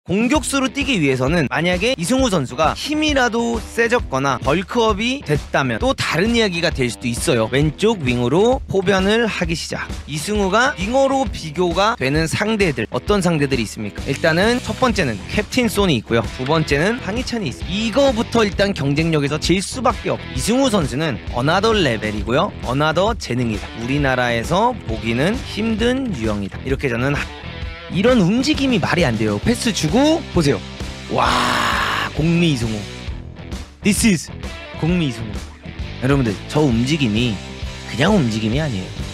공격수로 뛰기 위해서는 만약에 이승우 선수가 힘이라도 세졌거나 벌크업이 됐다면 또 다른 이야기가 될 수도 있어요. 왼쪽 윙으로 포변을 하기 시작. 이승우가 윙어로 비교가 되는 상대들, 어떤 상대들이 있습니까? 일단은 첫 번째는 캡틴 손이 있고요. 두 번째는 황희찬이 있습니다. 이거부터 일단 경쟁력에서 질 수밖에 없고, 이승우 선수는 어나더 레벨이고요, 어나더 재능이다. 우리나라에서 보기는 힘든 유형이다. 이렇게 저는 이런 움직임이 말이 안 돼요. 패스 주고 보세요. 와, 공미 이승우. This is 공미 이승우. 여러분들, 저 움직임이 그냥 움직임이 아니에요.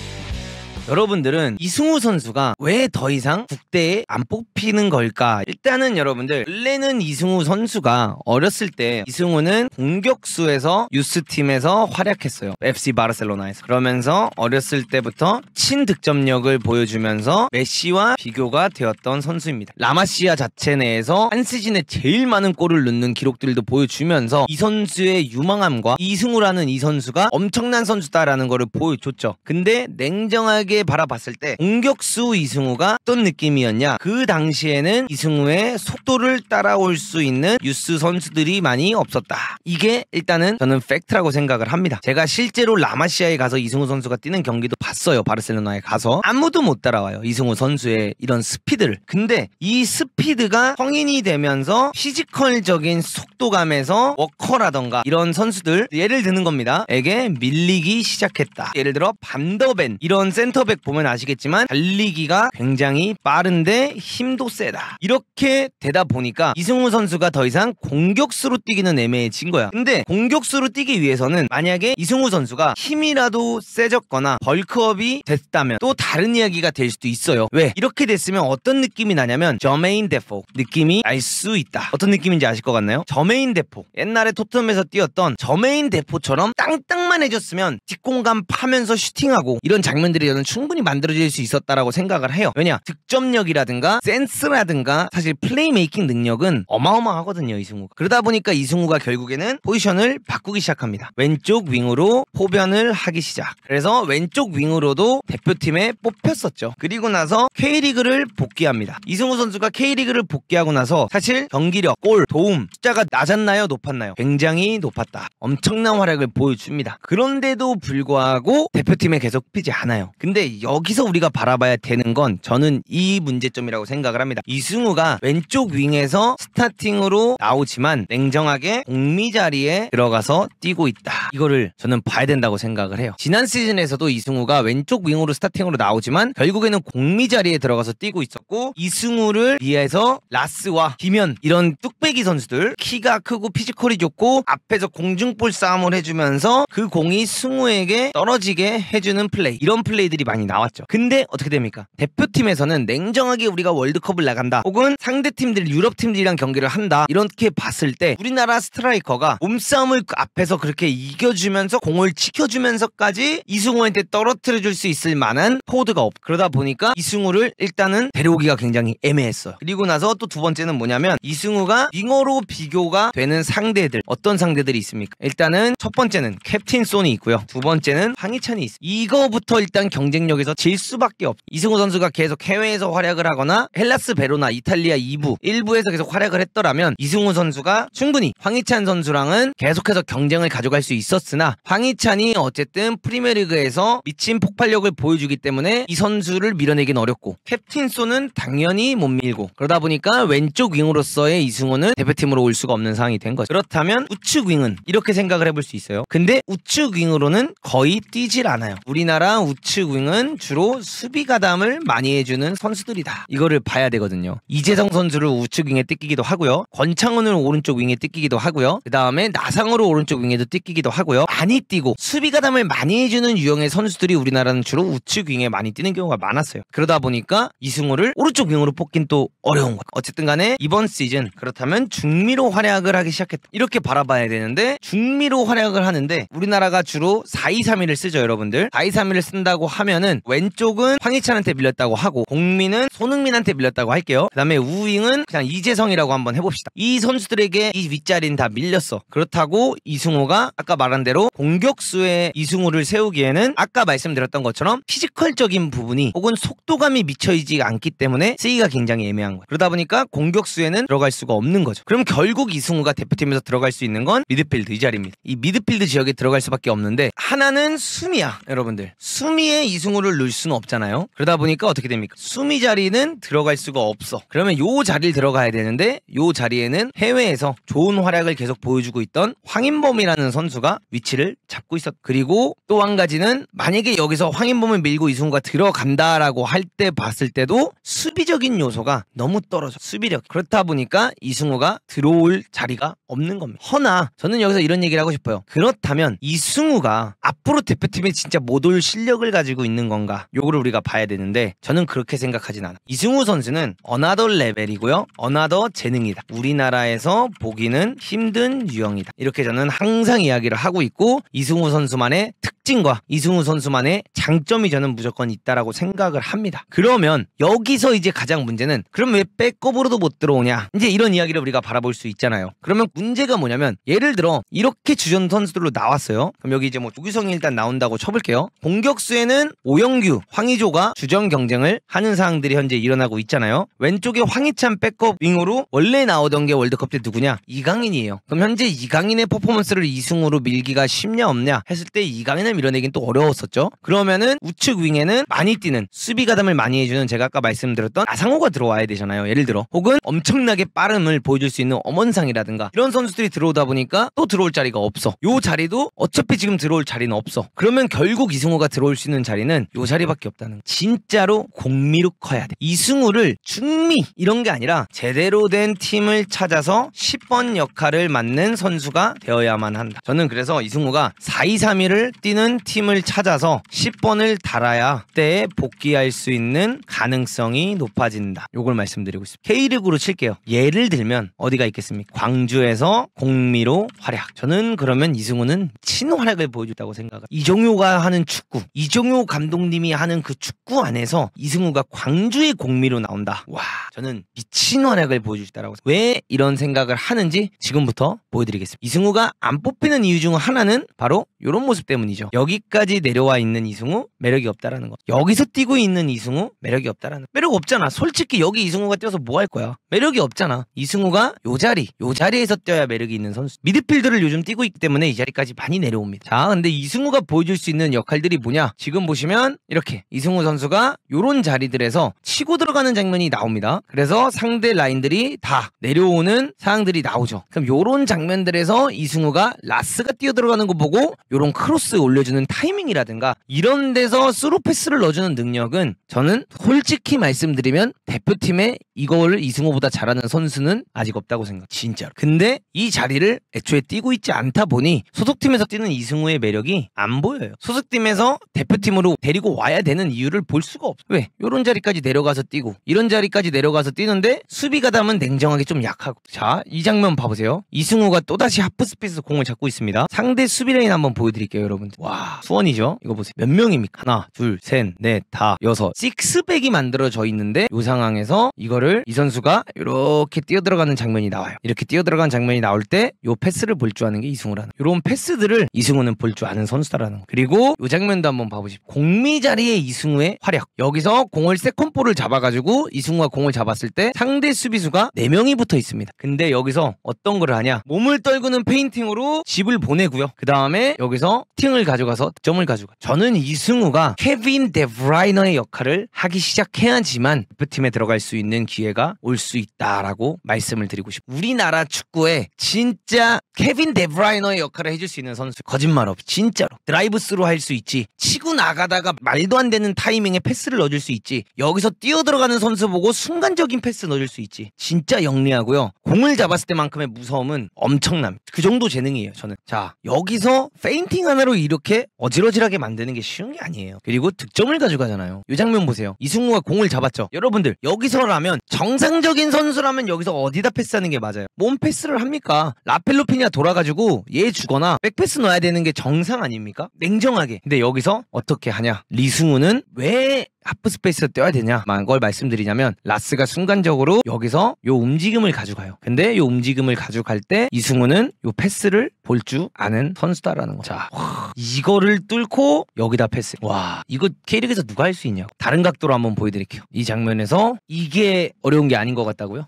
여러분들은 이승우 선수가 왜 더 이상 국대에 안 뽑히는 걸까? 일단은 여러분들, 원래는 이승우 선수가 어렸을 때, 이승우는 공격수에서 유스팀에서 활약했어요. FC 바르셀로나에서. 그러면서 어렸을 때부터 친득점력을 보여주면서 메시와 비교가 되었던 선수입니다. 라마시아 자체 내에서 한 시즌에 제일 많은 골을 넣는 기록들도 보여주면서 이 선수의 유망함과 이승우라는 이 선수가 엄청난 선수다라는 거를 보여줬죠. 근데 냉정하게 바라봤을 때 공격수 이승우가 어떤 느낌이었냐? 그 당시에는 이승우의 속도를 따라올 수 있는 유스 선수들이 많이 없었다. 이게 일단은 저는 팩트라고 생각을 합니다. 제가 실제로 라마시아에 가서 이승우 선수가 뛰는 경기도 봤어요. 바르셀로나에 가서 아무도 못 따라와요, 이승우 선수의 이런 스피드를. 근데 이 스피드가 성인이 되면서 피지컬적인 속도감에서 워커라던가 이런 선수들, 예를 드는 겁니다, 에게 밀리기 시작했다. 예를 들어 반더벤, 이런 센터백 보면 아시겠지만 달리기가 굉장히 빠른데 힘도 세다. 이렇게 되다 보니까 이승우 선수가 더 이상 공격수로 뛰기는 애매해진 거야. 근데 공격수로 뛰기 위해서는 만약에 이승우 선수가 힘이라도 세졌거나 벌크업이 됐다면 또 다른 이야기가 될 수도 있어요. 왜? 이렇게 됐으면 어떤 느낌이 나냐면 저메인 데포 느낌이 날 수 있다. 어떤 느낌인지 아실 것 같나요? 저메인 데포, 옛날에 토트넘에서 뛰었던 저메인 데포처럼 땅땅만 해줬으면 뒷공간 파면서 슈팅하고 이런 장면들이 저는 충분히 만들어질 수 있었다라고 생각을 해요. 왜냐? 득점력이라든가 센스라든가 사실 플레이메이킹 능력은 어마어마하거든요, 이승우가. 그러다 보니까 이승우가 결국에는 포지션을 바꾸기 시작합니다. 왼쪽 윙으로 포변을 하기 시작. 그래서 왼쪽 윙으로도 대표팀에 뽑혔었죠. 그리고 나서 K리그를 복귀합니다. 이승우 선수가 K리그를 복귀하고 나서 사실 경기력, 골, 도움 숫자가 낮았나요? 높았나요? 굉장히 높았다. 엄청난 활약을 보여줍니다. 그런데도 불구하고 대표팀에 계속 뽑히지 않아요. 근데 여기서 우리가 바라봐야 되는 건 저는 이 문제점이라고 생각을 합니다. 이승우가 왼쪽 윙에서 스타팅으로 나오지만 냉정하게 공미 자리에 들어가서 뛰고 있다. 이거를 저는 봐야 된다고 생각을 해요. 지난 시즌에서도 이승우가 왼쪽 윙으로 스타팅으로 나오지만 결국에는 공미 자리에 들어가서 뛰고 있었고, 이승우를 위해서 라스와 김현, 이런 뚝배기 선수들, 키가 크고 피지컬이 좋고 앞에서 공중볼 싸움을 해주면서 그 공이 승우에게 떨어지게 해주는 플레이, 이런 플레이들이 많이 나왔죠. 근데 어떻게 됩니까? 대표팀에서는 냉정하게 우리가 월드컵을 나간다, 혹은 상대팀들, 유럽팀들이랑 경기를 한다, 이렇게 봤을 때 우리나라 스트라이커가 몸싸움을 앞에서 그렇게 이겨주면서 공을 지켜주면서까지 이승우한테 떨어뜨려줄 수 있을 만한 포워드가 없고, 그러다 보니까 이승우를 일단은 데려오기가 굉장히 애매했어요. 그리고 나서 또 두 번째는 뭐냐면, 이승우가 윙어로 비교가 되는 상대들, 어떤 상대들이 있습니까? 일단은 첫 번째는 캡틴 손이 있고요, 두 번째는 황희찬이 있습니다. 이거부터 일단 경쟁력에서 질 수밖에 없죠. 이승우 선수가 계속 해외에서 활약을 하거나 헬라스 베로나, 이탈리아 2부, 1부에서 계속 활약을 했더라면 이승우 선수가 충분히 황희찬 선수랑은 계속해서 경쟁을 가져갈 수 있었으나, 황희찬이 어쨌든 프리미어리그에서 미친 폭발력을 보여주기 때문에 이 선수를 밀어내긴 어렵고, 캡틴 손은 당연히 못 밀고, 그러다 보니까 왼쪽 윙으로서의 이승우는 대표팀으로 올 수가 없는 상황이 된 거죠. 그렇다면 우측 윙은 이렇게 생각을 해볼 수 있어요. 근데 우측 윙으로는 거의 뛰질 않아요. 우리나라 우측 윙은 주로 수비 가담을 많이 해주는 선수들이다. 이거를 봐야 되거든요. 이재성 선수를 우측 윙에 뜯기기도 하고요, 권창훈을 오른쪽 윙에 뜯기기도 하고요, 그 다음에 나상으로 오른쪽 윙에도 뜯기기도 하고요. 많이 뛰고 수비 가담을 많이 해주는 유형의 선수들이 우리나라는 주로 우측 윙에 많이 뛰는 경우가 많았어요. 그러다 보니까 이승우를 오른쪽 윙으로 뽑긴 또 어려운 거예요. 어쨌든 간에 이번 시즌 그렇다면 중미로 활약을 하기 시작했다, 이렇게 바라봐야 되는데, 중미로 활약을 하는데 우리나라가 주로 4-2-3-1을 쓰죠. 여러분들 4-2-3-1을 쓴다고 하면 그러면은 왼쪽은 황희찬한테 밀렸다고 하고 공민은 손흥민한테 밀렸다고 할게요. 그 다음에 우윙은 그냥 이재성이라고 한번 해봅시다. 이 선수들에게 이 윗자리는 다 밀렸어. 그렇다고 이승우가 아까 말한 대로 공격수의 이승우를 세우기에는 아까 말씀드렸던 것처럼 피지컬적인 부분이 혹은 속도감이 미쳐있지 않기 때문에 쓰기가 굉장히 애매한 거예요. 그러다 보니까 공격수에는 들어갈 수가 없는 거죠. 그럼 결국 이승우가 대표팀에서 들어갈 수 있는 건 미드필드 이 자리입니다. 이 미드필드 지역에 들어갈 수밖에 없는데 하나는 수미야. 여러분들 수미에 이승우를 넣을 수는 없잖아요. 그러다 보니까 어떻게 됩니까? 수미 자리는 들어갈 수가 없어. 그러면 요 자리를 들어가야 되는데 요 자리에는 해외에서 좋은 활약을 계속 보여주고 있던 황인범이라는 선수가 위치를 잡고 있었. 그리고 또 한 가지는 만약에 여기서 황인범을 밀고 이승우가 들어간다라고 할 때 봤을 때도 수비적인 요소가 너무 떨어져. 수비력. 그렇다 보니까 이승우가 들어올 자리가 없는 겁니다. 허나 저는 여기서 이런 얘기를 하고 싶어요. 그렇다면 이승우가 앞으로 대표팀에 진짜 못 올 실력을 가지고 있는 건가? 요거를 우리가 봐야 되는데 저는 그렇게 생각하진 않아. 이승우 선수는 어나더 레벨이고요. 어나더 재능이다. 우리나라에서 보기는 힘든 유형이다. 이렇게 저는 항상 이야기를 하고 있고 이승우 선수만의 특징과 이승우 선수만의 장점이 저는 무조건 있다라고 생각을 합니다. 그러면 여기서 이제 가장 문제는 그럼 왜 백업으로도 못 들어오냐? 이제 이런 이야기를 우리가 바라볼 수 있잖아요. 그러면 문제가 뭐냐면 예를 들어 이렇게 주전 선수들로 나왔어요. 그럼 여기 이제 뭐 조규성이 일단 나온다고 쳐볼게요. 공격수에는 오영규, 황의조가 주전 경쟁을 하는 상황들이 현재 일어나고 있잖아요. 왼쪽에 황희찬 백업 윙으로 원래 나오던 게 월드컵 때 누구냐? 이강인이에요. 그럼 현재 이강인의 퍼포먼스를 이승우로 밀기가 쉽냐 없냐 했을 때 이강인을 밀어내긴 또 어려웠었죠. 그러면은 우측 윙에는 많이 뛰는 수비 가담을 많이 해주는 제가 아까 말씀드렸던 나상호가 들어와야 되잖아요. 예를 들어 혹은 엄청나게 빠름을 보여줄 수 있는 엄원상이라든가 이런 선수들이 들어오다 보니까 또 들어올 자리가 없어. 요 자리도 어차피 지금 들어올 자리는 없어. 그러면 결국 이승우가 들어올 수 있는 자리는 요 자리밖에 없다는 거. 진짜로 공미로 커야 돼. 이승우를 중미 이런 게 아니라 제대로 된 팀을 찾아서 10번 역할을 맡는 선수가 되어야만 한다. 저는 그래서 이승우가 4-2-3-1을 뛰는 팀을 찾아서 10번을 달아야 그때 복귀할 수 있는 가능성이 높아진다. 요걸 말씀드리고 있습니다. K리그로 칠게요. 예를 들면 어디가 있겠습니까? 광주에서 공미로 활약. 저는 그러면 이승우는 친활약을 보여줬다고 생각해요. 이종효가 하는 축구, 이종효 감독님이 하는 그 축구 안에서 이승우가 광주의 공미로 나온다. 와, 저는 미친 활약을 보여주시다라고. 왜 이런 생각을 하는지 지금부터 보여드리겠습니다. 이승우가 안 뽑히는 이유 중 하나는 바로 이런 모습 때문이죠. 여기까지 내려와 있는 이승우 매력이 없다라는 거. 여기서 뛰고 있는 이승우 매력이 없다라는 거. 매력 없잖아. 솔직히 여기 이승우가 뛰어서 뭐 할 거야? 매력이 없잖아. 이승우가 요 자리에서 뛰어야 매력이 있는 선수. 미드필더를 요즘 뛰고 있기 때문에 이 자리까지 많이 내려옵니다. 자, 근데 이승우가 보여줄 수 있는 역할들이 뭐냐? 지금 보시면 이렇게 이승우 선수가 요런 자리들에서 치고 들어가는 장면이 나옵니다. 그래서 상대 라인들이 다 내려오는 상황들이 나오죠. 그럼 요런 장면들에서 이승우가 라스가 뛰어 들어가는 거 보고 요런 크로스 올려주는 타이밍이라든가 이런 데서 스루 패스를 넣어주는 능력은 저는 솔직히 말씀드리면 대표팀에 이거를 이승우보다 잘하는 선수는 아직 없다고 생각. 진짜로. 근데 이 자리를 애초에 뛰고 있지 않다 보니 소속팀에서 뛰는 이승우의 매력이 안 보여요. 소속팀에서 대표팀으로 데리고 와야 되는 이유를 볼 수가 없어. 왜? 요런 자리까지 내려가서 뛰고 이런 자리까지 내려가서 뛰는데 수비 가담은 냉정하게 좀 약하고. 자, 이 장면 봐보세요. 이승우가 또다시 하프스페이스에서 공을 잡고 있습니다. 상대 수비 라인 한번 보여드릴게요, 여러분들. 와, 수원이죠? 이거 보세요. 몇 명입니까? 하나, 둘, 셋, 넷, 다, 여섯. 식스백이 만들어져 있는데 이 상황에서 이거를 이 선수가 이렇게 뛰어들어가는 장면이 나와요. 이렇게 뛰어들어가는 장면이 나올 때 이 패스를 볼 줄 아는 게 이승우라는, 이런 패스들을 이승우는 볼 줄 아는 선수다라는 거. 그리고 이 장면도 한번 봐보십시오. 공미 자리에 이승우의 활약. 여기서 공을 세컨볼을 잡아가지고 이승우가 공을 잡았을 때 상대 수비수가 4명이 붙어 있습니다. 근데 여기서 어떤 걸 하냐? 몸을 떨구는 페인팅으로 집을 보내고요. 그 다음에 여기서 팅을 가져가서 득점을 가져가. 저는 이승우가 케빈 데브라이너의 역할을 하기 시작해야지만 대표팀에 들어갈 수 있는 기회가 올 수 있다라고 말씀을 드리고 싶어요. 우리나라 축구에 진짜 케빈 데브라이너의 역할을 해줄 수 있는 선수 거짓말 없이 진짜로 드라이브 스루 할 수 있지, 치고 나가다가 말도 안 되는 타이밍에 패스를 넣어줄 수 있지, 여기서 뛰어 들어가는 선수 보고 순간적인 패스 넣어줄 수 있지. 진짜 영리하고요. 공을 잡았을 때만큼의 무서움은 엄청납니다. 그 정도 재능이에요, 저는. 자, 여기서 페인팅 하나로 이렇게 이렇게 어질어질하게 만드는 게 쉬운 게 아니에요. 그리고 득점을 가져가잖아요. 이 장면 보세요. 이승우가 공을 잡았죠. 여러분들 여기서라면 정상적인 선수라면 여기서 어디다 패스하는 게 맞아요? 몸 패스를 합니까? 라펠로피냐 돌아가지고 얘 주거나 백패스 넣어야 되는 게 정상 아닙니까? 냉정하게. 근데 여기서 어떻게 하냐? 리승우는 왜 하프스페이스에 떼야 되냐만 걸 말씀드리냐면 라스가 순간적으로 여기서 요 움직임을 가져가요. 근데 요 움직임을 가져갈 때 이승우는 요 패스를 볼 줄 아는 선수다라는 거. 자, 이거를 뚫고 여기다 패스. 와, 이거 K리그에서 누가 할 수 있냐고. 다른 각도로 한번 보여드릴게요. 이 장면에서 이게 어려운 게 아닌 것 같다고요?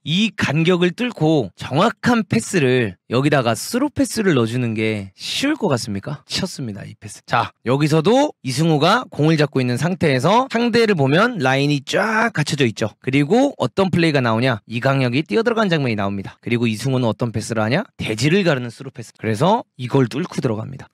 이 간격을 뚫고 정확한 패스를 여기다가 스루 패스를 넣어주는 게 쉬울 것 같습니까? 쳤습니다, 이 패스. 자, 여기서도 이승우가 공을 잡고 있는 상태에서 상대를 보면 라인이 쫙 갖춰져 있죠. 그리고 어떤 플레이가 나오냐? 이강혁이 뛰어들어간 장면이 나옵니다. 그리고 이승우는 어떤 패스를 하냐? 대지를 가르는 스루 패스. 그래서 이걸 뚫고 들어갑니다.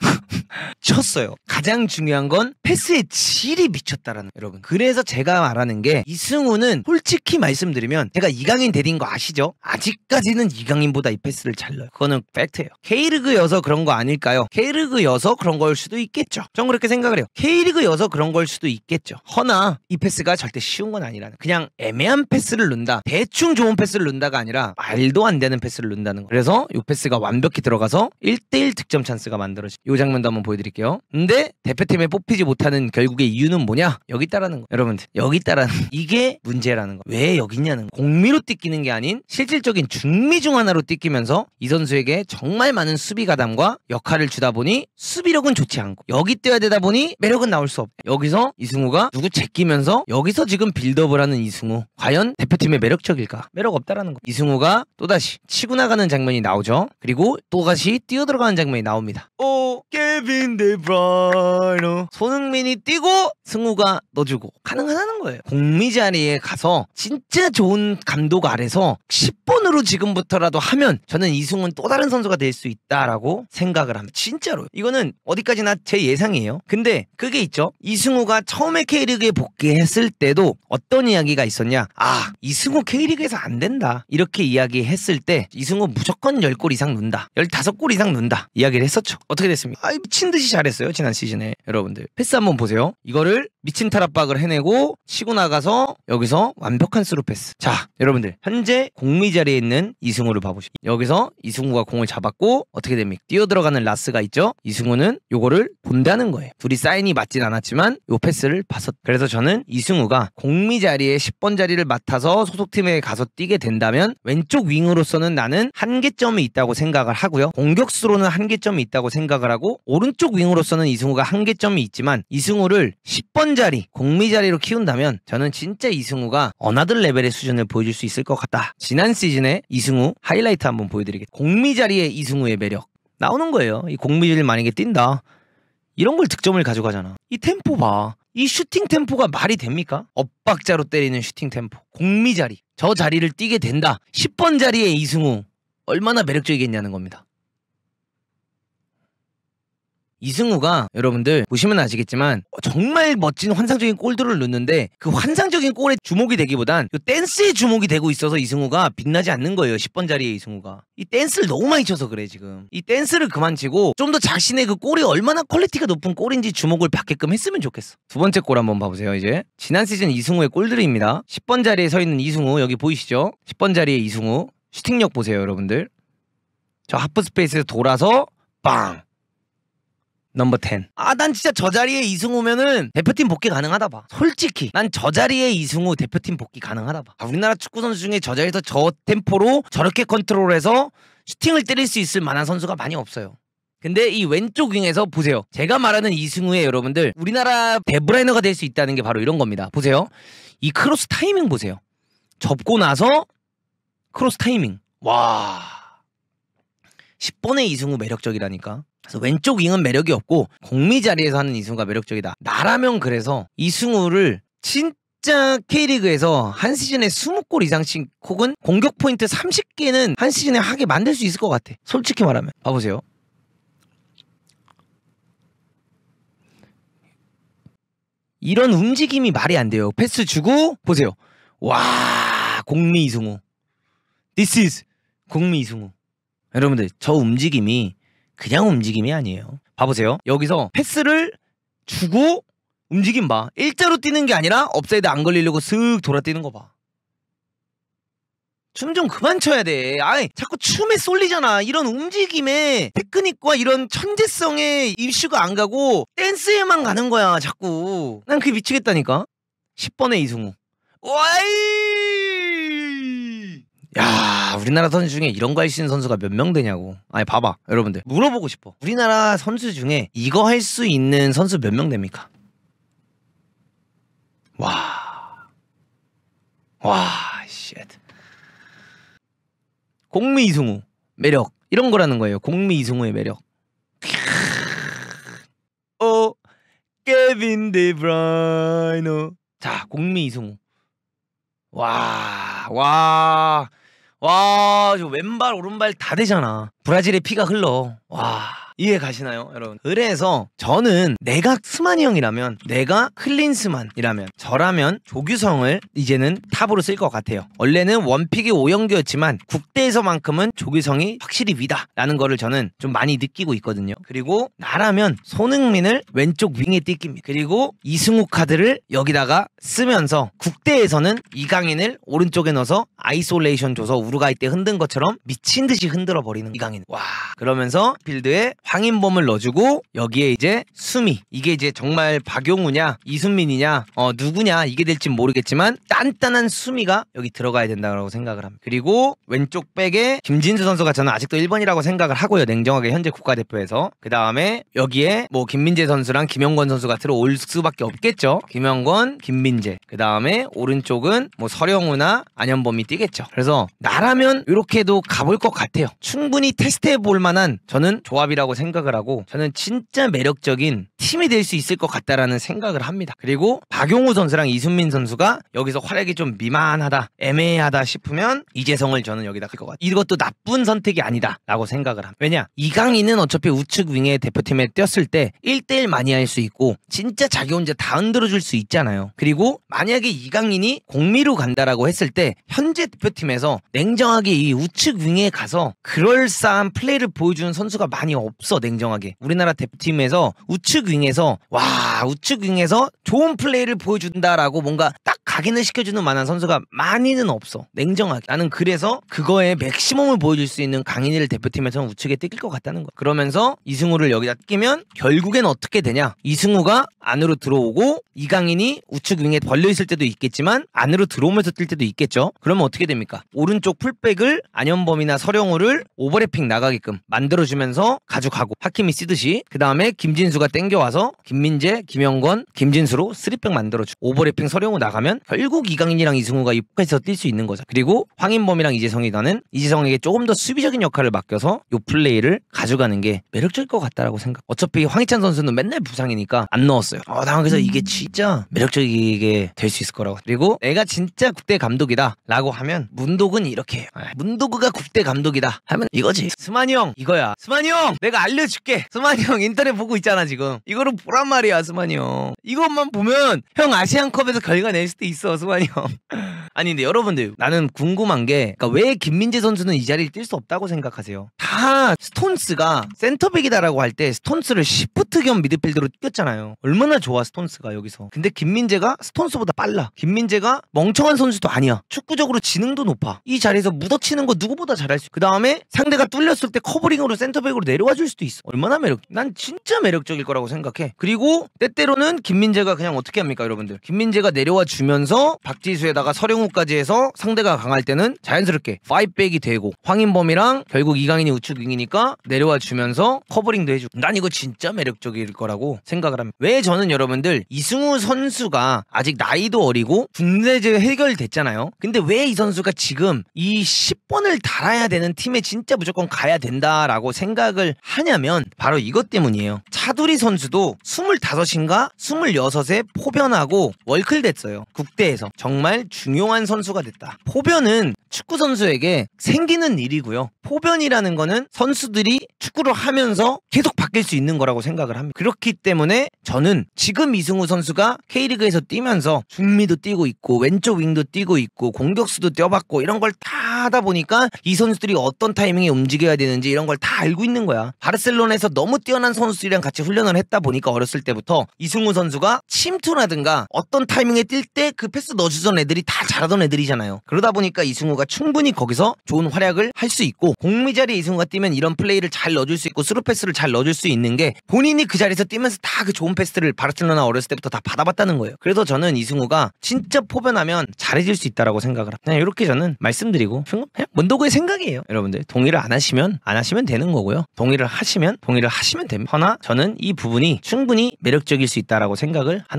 쳤어요. 가장 중요한 건 패스의 질이 미쳤다라는 여러분. 그래서 제가 말하는 게 이승우는 솔직히 말씀드리면 제가 이강인 데린 거 아시죠? 아직까지는 이강인보다 이 패스를 잘 넣어요. 그거는 팩트예요. K리그여서 그런 거 아닐까요? K리그여서 그런 걸 수도 있겠죠. 전 그렇게 생각을 해요. K리그여서 그런 걸 수도 있겠죠. 허나 이 패스가 절대 쉬운 건 아니라는. 그냥 애매한 패스를 넣는다. 대충 좋은 패스를 넣는다가 아니라 말도 안 되는 패스를 넣는다는 거. 그래서 이 패스가 완벽히 들어가서 1대1 득점 찬스가 만들어지죠. 이 장면도 한번 보여드릴게요. 근데 대표팀에 뽑히지 못하는 결국의 이유는 뭐냐? 여기 있다라는 거. 여러분들 여기 있다라는 이게 문제라는 거. 왜 여기 있냐는 거. 공미로 뛰기는 게 아닌 실질적인 중미 중 하나로 뛰기면서 이 선수에게 정말 많은 수비 가담과 역할을 주다 보니 수비력은 좋지 않고 여기 뛰어야 되다 보니 매력은 나올 수 없고 여기서 이승우가 누구 제끼면서 여기서 지금 빌드업을 하는 이승우 과연 대표팀에 매력적일까? 매력 없다라는 거. 이승우가 또다시 치고 나가는 장면이 나오죠. 그리고 또다시 뛰어들어가는 장면이 나옵니다. 오 케빈 데브라이너 손흥민이 뛰고 승우가 넣어주고 가능하다는 거예요. 공미 자리에 가서 진짜 좋은 감독 아래서 10번으로 지금부터라도 하면 저는 이승우는 또 다른 선수가 될 수 있다라고 생각을 합니다. 진짜로. 이거는 어디까지나 제 예상이에요. 근데 그게 있죠. 이승우가 처음에 K리그에 복귀했을 때도 어떤 이야기가 있었냐. 아, 이승우 K리그에서 안 된다. 이렇게 이야기했을 때 이승우 무조건 10골 이상 넣는다. 15골 이상 넣는다. 이야기를 했었죠. 어떻게 됐습니까? 아, 미친 듯이 잘했어요. 지난 시즌에. 여러분들. 패스 한번 보세요. 이거를 미친 탈압박을 해내고 치고 나가서 여기서 완벽한 스루 패스. 자, 여러분들. 현재 공미 자리에 있는 이승우를 봐보시죠. 여기서 이승우가 공을 잡았고 어떻게 됩니까? 뛰어들어가는 라스가 있죠. 이승우는 요거를 본다는 거예요. 둘이 사인이 맞진 않았지만 요 패스를 봤었. 그래서 저는 이승우가 공미 자리에 10번 자리를 맡아서 소속팀에 가서 뛰게 된다면 왼쪽 윙으로서는 나는 한계점이 있다고 생각을 하고요. 공격수로는 한계점이 있다고 생각을 하고 오른쪽 윙으로서는 이승우가 한계점이 있지만 이승우를 10번 자리 공미 자리로 키운다면 저는 진짜 이승우가 어나들 레벨의 수준을 보여줄 수 있을 것 같다. 지난 시즌에 이승우 하이라이트 한번 보여드리겠습니다. 공미 자리의 이승우의 매력 나오는 거예요. 이 공미 자리를 만약에 뛴다. 이런 걸 득점을 가져가잖아. 이 템포 봐. 이 슈팅 템포가 말이 됩니까? 엇박자로 때리는 슈팅 템포. 공미 자리. 저 자리를 뛰게 된다. 10번 자리의 이승우. 얼마나 매력적이겠냐는 겁니다. 이승우가 여러분들 보시면 아시겠지만 정말 멋진 환상적인 골들을 넣는데 그 환상적인 골에 주목이 되기보단 그 댄스에 주목이 되고 있어서 이승우가 빛나지 않는 거예요. 10번 자리에 이승우가. 이 댄스를 너무 많이 쳐서 그래 지금. 이 댄스를 그만 치고 좀 더 자신의 그 골이 얼마나 퀄리티가 높은 골인지 주목을 받게끔 했으면 좋겠어. 두 번째 골 한번 봐보세요. 이제 지난 시즌 이승우의 골들입니다. 10번 자리에 서 있는 이승우 여기 보이시죠? 10번 자리에 이승우 슈팅력 보세요 여러분들. 저 하프 스페이스에서 돌아서 빵! 넘버 10. 아, 난 진짜 저 자리에 이승우면은 대표팀 복귀 가능하다 봐. 솔직히 난 저 자리에 이승우 대표팀 복귀 가능하다 봐. 우리나라 축구 선수 중에 저 자리에서 저 템포로 저렇게 컨트롤해서 슈팅을 때릴 수 있을 만한 선수가 많이 없어요. 근데 이 왼쪽 윙에서 보세요. 제가 말하는 이승우의 여러분들 우리나라 데브라이너가 될 수 있다는 게 바로 이런 겁니다. 보세요. 이 크로스 타이밍 보세요. 접고 나서 크로스 타이밍. 와, 10번의 이승우 매력적이라니까. 그래서 왼쪽 윙은 매력이 없고 공미 자리에서 하는 이승우가 매력적이다. 나라면 그래서 이승우를 진짜 K리그에서 한 시즌에 20골 이상씩 혹은 공격 포인트 30개는 한 시즌에 하게 만들 수 있을 것 같아. 솔직히 말하면. 봐보세요. 이런 움직임이 말이 안 돼요. 패스 주고 보세요. 와, 공미 이승우. This is 공미 이승우. 여러분들 저 움직임이 그냥 움직임이 아니에요. 봐보세요. 여기서 패스를 주고 움직임 봐. 일자로 뛰는 게 아니라 업사이드 안 걸리려고 슥 돌아 뛰는 거 봐. 춤 좀 그만 춰야 돼. 아이, 자꾸 춤에 쏠리잖아. 이런 움직임에 테크닉과 이런 천재성에 이슈가 안 가고 댄스에만 가는 거야, 자꾸. 난 그게 미치겠다니까. 10번의 이승우. 와이! 야, 우리나라 선수 중에 이런 거 할 수 있는 선수가 몇 명 되냐고. 아니, 봐봐. 여러분들. 물어보고 싶어. 우리나라 선수 중에 이거 할 수 있는 선수 몇 명 됩니까? 와, 쉣. 공미 이승우 매력 이런 거라는 거예요. 공미 이승우의 매력. 케빈 데브라이너. 자, 공미 이승우. 저 왼발 오른발 다 되잖아. 브라질의 피가 흘러. 이해 가시나요, 여러분? 그래서 저는 내가 스만이 형이라면, 내가 클린스만이라면, 저라면 조규성을 이제는 탑으로 쓸 것 같아요. 원래는 원픽이 오영규였지만 국대에서만큼은 조규성이 확실히 위다라는 거를 저는 좀 많이 느끼고 있거든요. 그리고 나라면 손흥민을 왼쪽 윙에 띄깁니다. 그리고 이승우 카드를 여기다가 쓰면서 국대에서는 이강인을 오른쪽에 넣어서 아이솔레이션 줘서 우루과이 때 흔든 것처럼 미친 듯이 흔들어 버리는 이강인. 그러면서 필드에 황인범을 넣어주고 여기에 이제 수미, 이게 이제 정말 박용우냐 이순민이냐 누구냐 이게 될진 모르겠지만 단단한 수미가 여기 들어가야 된다고 생각을 합니다. 그리고 왼쪽 백에 김진수 선수가 저는 아직도 1번이라고 생각을 하고요. 냉정하게 현재 국가대표에서. 그 다음에 여기에 뭐 김민재 선수랑 김영권 선수가 들어올 수밖에 없겠죠. 김영권, 김민재. 그 다음에 오른쪽은 뭐 서령우나 안현범이 뛰겠죠. 그래서 나라면 이렇게도 가볼 것 같아요. 충분히 테스트해볼 만한 저는 조합이라고 생각을 하고, 저는 진짜 매력적인 팀이 될 수 있을 것 같다라는 생각을 합니다. 그리고 박용우 선수랑 이순민 선수가 여기서 활약이 좀 미만하다, 애매하다 싶으면 이재성을 저는 여기다 끌 것 같아요. 이것도 나쁜 선택이 아니다 라고 생각을 합니다. 왜냐, 이강인은 어차피 우측 윙의 대표팀에 뛰었을 때 1대1 많이 할 수 있고 진짜 자기 혼자 다 흔들어줄 수 있잖아요. 그리고 만약에 이강인이 공미로 간다라고 했을 때 현재 대표팀에서 냉정하게 이 우측 윙에 가서 그럴싸한 플레이를 보여주는 선수가 많이 없어. 냉정하게 우리나라 대표팀에서 우측 윙에서 좋은 플레이를 보여준다라고 뭔가 딱 각인을 시켜주는 만한 선수가 많이는 없어. 냉정하게 나는 그래서 그거에 맥시멈을 보여줄 수 있는 강인이를 대표팀에서는 우측에 뛸 것 같다는 거야. 그러면서 이승우를 여기다 끼면 결국엔 어떻게 되냐, 이승우가 안으로 들어오고 이강인이 우측 윙에 벌려있을 때도 있겠지만 안으로 들어오면서 뛸 때도 있겠죠. 그러면 어떻게 됩니까? 오른쪽 풀백을 안현범이나 서령우를 오버래핑 나가게끔 만들어주면서 가져가고 하키미 쓰듯이, 그 다음에 김진수가 땡겨와서 김민재, 김영권, 김진수로 3백 만들어주고 오버래핑 서령우 나가면 결국 이강인이랑 이승우가 이 포켓에서 뛸 수 있는 거죠. 그리고 황인범이랑 이재성이 나는 이재성에게 조금 더 수비적인 역할을 맡겨서 이 플레이를 가져가는 게 매력적일 것 같다라고 생각. 어차피 황희찬 선수는 맨날 부상이니까 안 넣었어요. 난 그래서 이게 진짜 매력적이게 될 수 있을 거라고. 그리고 내가 진짜 국대 감독이다 라고 하면 문도구는 이렇게 해요. 문도구가 국대 감독이다 하면 이거지. 스만이 형 이거야. 스만이 형 내가 알려줄게. 스만이 형 인터넷 보고 있잖아 지금. 이거를 보란 말이야 스만이 형. 이것만 보면 형 아시안컵에서 결과 낼 수도 있어 스만이 형. 아니 근데 여러분들, 나는 궁금한 게, 그러니까 왜 김민재 선수는 이 자리를 뛸 수 없다고 생각하세요? 다 스톤스가 센터백이다라고 할 때 스톤스를 시프트 겸 미드필더로 뛰었잖아요. 얼마나 좋아 스톤스가 여기서. 근데 김민재가 스톤스보다 빨라. 김민재가 멍청한 선수도 아니야. 축구적으로 지능도 높아. 이 자리에서 묻어치는 거 누구보다 잘할 수 있어. 그 다음에 상대가 뚫렸을 때 커버링으로 센터백으로 내려와 줄 수도 있어. 얼마나 난 진짜 매력적일 거라고 생각해. 그리고 때때로는 김민재가 그냥 어떻게 합니까 여러분들? 김민재가 내려와 주면서 박지수에다가 서령우까지 해서 상대가 강할 때는 자연스럽게 5백이 되고, 황인범이랑 결국 이강인이 우측 윙이니까 내려와 주면서 커버링도 해주고. 난 이거 진짜 매력적일 거라고 생각을 합니다. 왜 저는 여러분들 이승우 선수가 아직 나이도 어리고 군대제 해결됐잖아요. 근데 왜 이 선수가 지금 이 10번을 달아야 되는 팀에 진짜 무조건 가야 된다라고 생각을 하냐면 바로 이것 때문이에요. 차두리 선수도 25인가 26에 포변하고 월클 됐어요. 국대에서 정말 중요한 선수가 됐다. 포변은 축구 선수에게 생기는 일이고요. 포변이라는 거는 선수들이 축구를 하면서 계속 바뀔 수 있는 거라고 생각을 합니다. 그렇기 때문에 저는 지금 이승우 선수가 K리그에서 뛰면서 중미도 뛰고 있고 왼쪽 윙도 뛰고 있고 공격수도 뛰어봤고 이런 걸 다 하다 보니까 이 선수들이 어떤 타이밍에 움직여야 되는지 이런 걸 다 알고 있는 거야. 바르셀로나에서 너무 뛰어난 선수들이랑 같이 훈련을 했다 보니까 어렸을 때부터 이승우 선수가 침투라든가 어떤 타이밍에 뛸 때 그 패스 넣어주던 애들이 다 잘하던 애들이잖아요. 그러다 보니까 이승우가 충분히 거기서 좋은 활약을 할 수 있고, 공미 자리에 이승우가 뛰면 이런 플레이를 잘 넣어줄 수 있고 스루 패스를 잘 넣어줄 수 있는 게 본인이 그 자리에서 뛰면서 다 그 좋은 패스를 바르셀로나 어렸을 때부터 다 받아봤다는 거예요. 그래서 저는 이승우가 진짜 포변하면 잘해질 수 있다라고 생각을 합니다. 그냥 이렇게 저는 말씀드리고, 그냥 문도구의 생각이에요. 여러분들 동의를 안 하시면 되는 거고요. 동의를 하시면 됩니다. 허나 저는 이 부분이 충분히 매력적일 수 있다라고 생각을 하는